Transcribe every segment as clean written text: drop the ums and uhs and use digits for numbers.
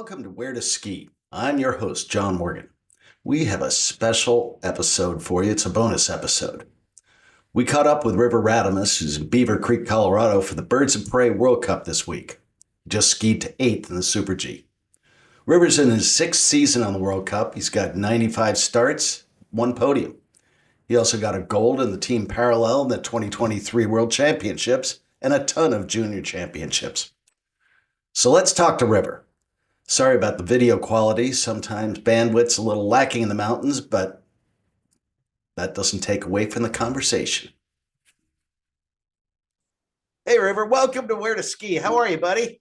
Welcome to Where to Ski. I'm your host, John Morgan. We have a special episode for you. It's a bonus episode. We caught up with River Radamus, who's in Beaver Creek, Colorado, for the Birds of Prey World Cup this week. Just skied to 8th in the Super G. River's in his 6th season on the World Cup. He's got 95 starts, 1 podium. He also got a gold in the team parallel in the 2023 World Championships and a ton of junior championships. So let's talk to River. Sorry about the video quality. Sometimes bandwidth's a little lacking in the mountains, but that doesn't take away from the conversation. Hey, River, welcome to Where to Ski. How are you, buddy?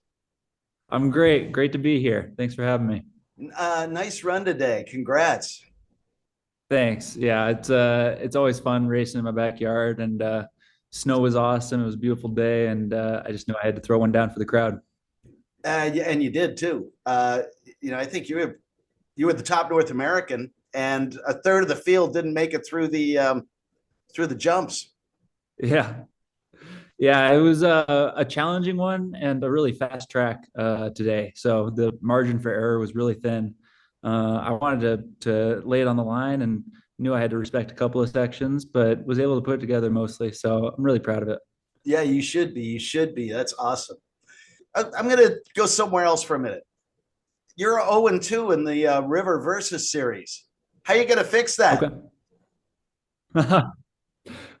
I'm great. Great to be here. Thanks for having me. Nice run today. Congrats. Thanks. Yeah, it's always fun racing in my backyard, and snow was awesome. It was a beautiful day, and I just knew I had to throw one down for the crowd. Yeah, and you did too. I think you were the top North American, and a third of the field didn't make it through the jumps. Yeah, yeah, it was a challenging one and a really fast track today. So the margin for error was really thin. I wanted to lay it on the line and knew I had to respect a couple of sections, but was able to put it together mostly. So I'm really proud of it. Yeah, you should be. You should be. That's awesome. I'm going to go somewhere else for a minute. You're 0-2 in the River versus series. How are you going to fix that? Okay.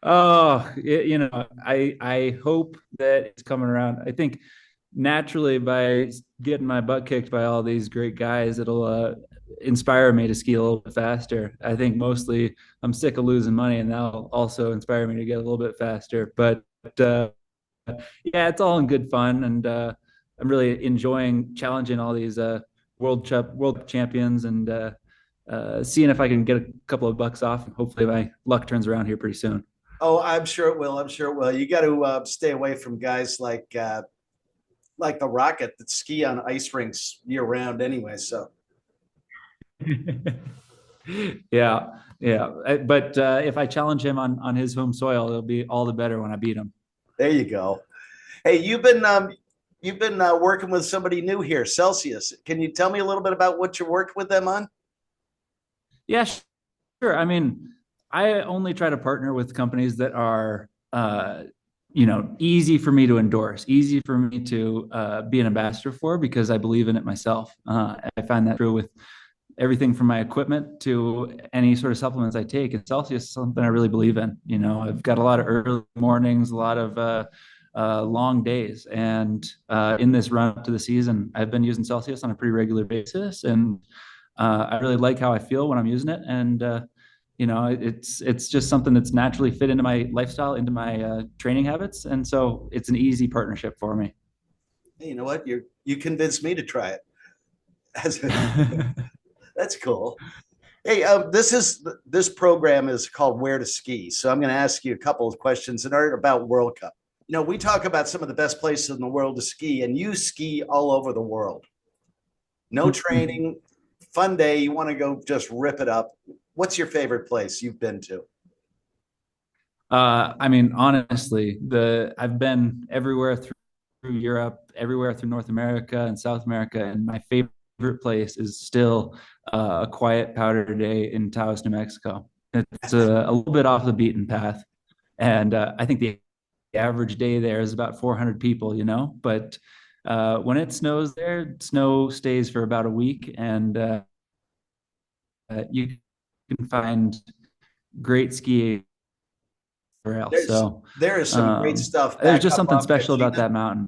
Oh, I hope that it's coming around. I think naturally by getting my butt kicked by all these great guys, it'll inspire me to ski a little bit faster. I think mostly I'm sick of losing money, and that'll also inspire me to get a little bit faster. But uh, yeah, it's all in good fun, and I'm really enjoying challenging all these world champions and seeing if I can get a couple of bucks off. Hopefully, my luck turns around here pretty soon. Oh, I'm sure it will. I'm sure it will. You got to stay away from guys like the Rocket that ski on ice rinks year round anyway. So Yeah, yeah. But if I challenge him on his home soil, it'll be all the better when I beat him. there you go. Hey, you've been working with somebody new here, Celsius. Can you tell me a little bit about what you worked with them on? Yeah, sure. I mean, I only try to partner with companies that are, easy for me to endorse, easy for me to be an ambassador for, because I believe in it myself. I find that true with everything from my equipment to any sort of supplements I take. And Celsius is something I really believe in. I've got a lot of early mornings, a lot of long days. And in this run up to the season, I've been using Celsius on a pretty regular basis. And I really like how I feel when I'm using it. And, it's just something that's naturally fit into my lifestyle, into my training habits. And so it's an easy partnership for me. Hey, you know what? You convinced me to try it. That's cool. Hey, this program is called Where to Ski. So I'm going to ask you a couple of questions that are about World Cup. We talk about some of the best places in the world to ski, and you ski all over the world. No training, fun day. You want to go just rip it up. What's your favorite place you've been to? I mean, honestly, I've been everywhere through Europe, everywhere through North America and South America, and my favorite place is still a quiet powder day in Taos, New Mexico. It's a little bit off the beaten path, and I think the average day there is about 400 people, but when it snows there, snow stays for about a week, and you can find great skiing everywhere else. There's So there is some great stuff there's back just up something off special about Katina. that mountain.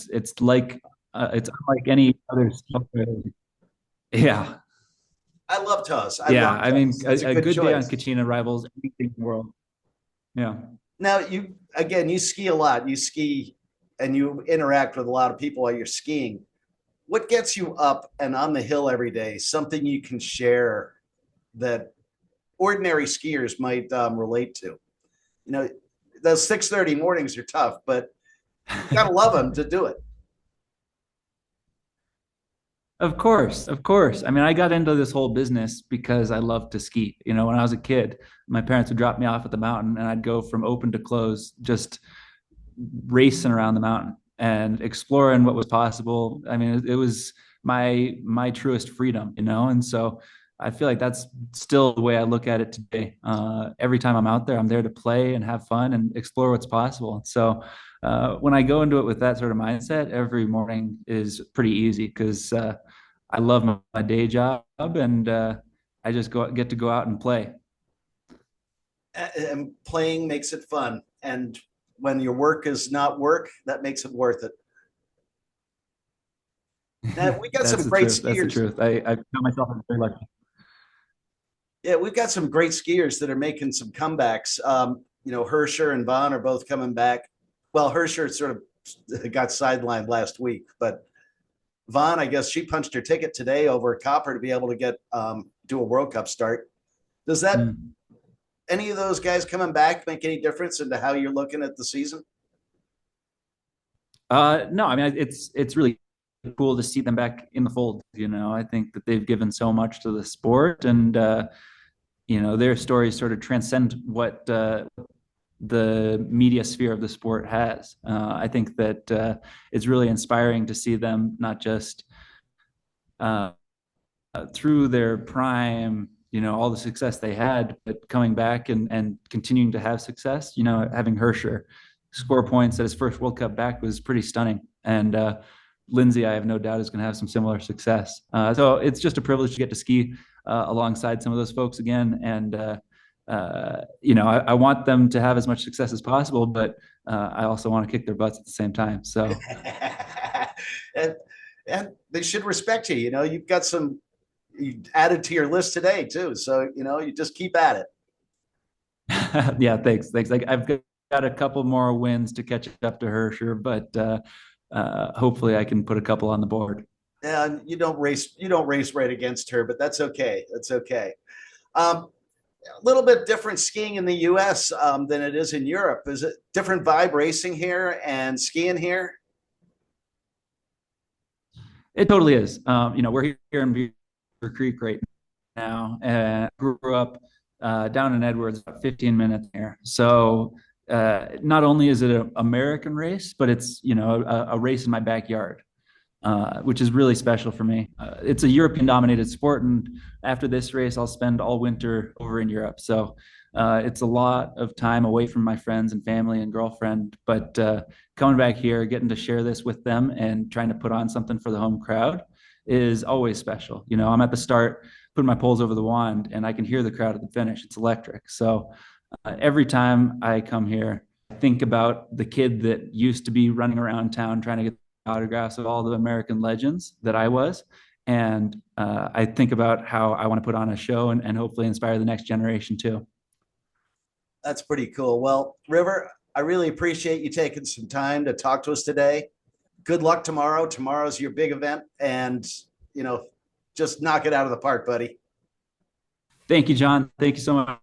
It's unlike any other snow. Yeah, I love Taos. I yeah. love I mean, Taos. It's a a good good day on choice. Kachina rivals anything in the world. Yeah. Now you ski a lot. You ski and you interact with a lot of people while you're skiing. What gets you up and on the hill every day? Something you can share that ordinary skiers might relate to. You know, those 6:30 mornings are tough, but you gotta love them to do it. Of course, of course. I mean, I got into this whole business because I love to ski. When I was a kid, my parents would drop me off at the mountain and I'd go from open to close, just racing around the mountain and exploring what was possible. I mean, it was my truest freedom, and so I feel like that's still the way I look at it today. Every time I'm out there, I'm there to play and have fun and explore what's possible. So when I go into it with that sort of mindset, every morning is pretty easy because I love my day job, and I just get to go out and play. And playing makes it fun. And when your work is not work, that makes it worth it. Now, we got That's some the great truth. That's the skiers. truth. I feel myself very lucky. Yeah, we've got some great skiers that are making some comebacks. Hersher and Vaughn are both coming back. Well, Hersher sort of got sidelined last week, but Vaughn, I guess she punched her ticket today over Copper to be able to get do a World Cup start. Does that any of those guys coming back make any difference into how you're looking at the season? No, I mean it's really cool to see them back in the fold. I think that they've given so much to the sport, and their stories sort of transcend what the media sphere of the sport has. I think that it's really inspiring to see them not just uh, through their prime, all the success they had, but coming back and continuing to have success. Having Hersher score points at his first World Cup back was pretty stunning, and Lindsay, I have no doubt, is going to have some similar success. So it's just a privilege to get to ski alongside some of those folks again, and I want them to have as much success as possible, but I also want to kick their butts at the same time. So, and, and they should respect you. You've got some you added to your list today too, so you just keep at it. yeah, thanks. Like I've got a couple more wins to catch up to Hersher, but hopefully I can put a couple on the board. And you don't race right against her, but that's okay. That's okay. A little bit different skiing in the U.S. Than it is in Europe. Is it different vibe racing here and skiing here? It totally is. We're here in Beaver Creek right now, and grew up down in Edwards, about 15 minutes here. So not only is it an American race, but it's a race in my backyard. Which is really special for me. It's a European-dominated sport, and after this race, I'll spend all winter over in Europe. So it's a lot of time away from my friends and family and girlfriend. But coming back here, getting to share this with them, and trying to put on something for the home crowd is always special. I'm at the start, putting my poles over the wand, and I can hear the crowd at the finish. It's electric. So every time I come here, I think about the kid that used to be running around town trying to get autographs of all the American legends that I was. And I think about how I want to put on a show and hopefully inspire the next generation too. That's pretty cool. Well, River, I really appreciate you taking some time to talk to us today. Good luck tomorrow. Tomorrow's your big event, and just knock it out of the park, buddy. Thank you, John. Thank you so much.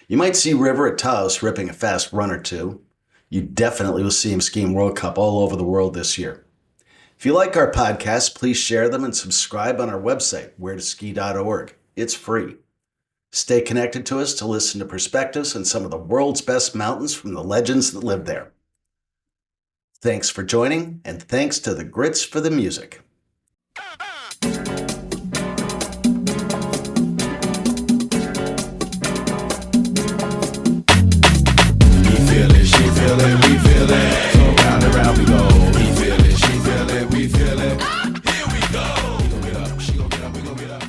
You might see River at Taos ripping a fast run or two. You definitely will see him skiing World Cup all over the world this year. If you like our podcasts, please share them and subscribe on our website, wheretoski.org. It's free. Stay connected to us to listen to perspectives on some of the world's best mountains from the legends that live there. Thanks for joining, and thanks to the Grits for the music.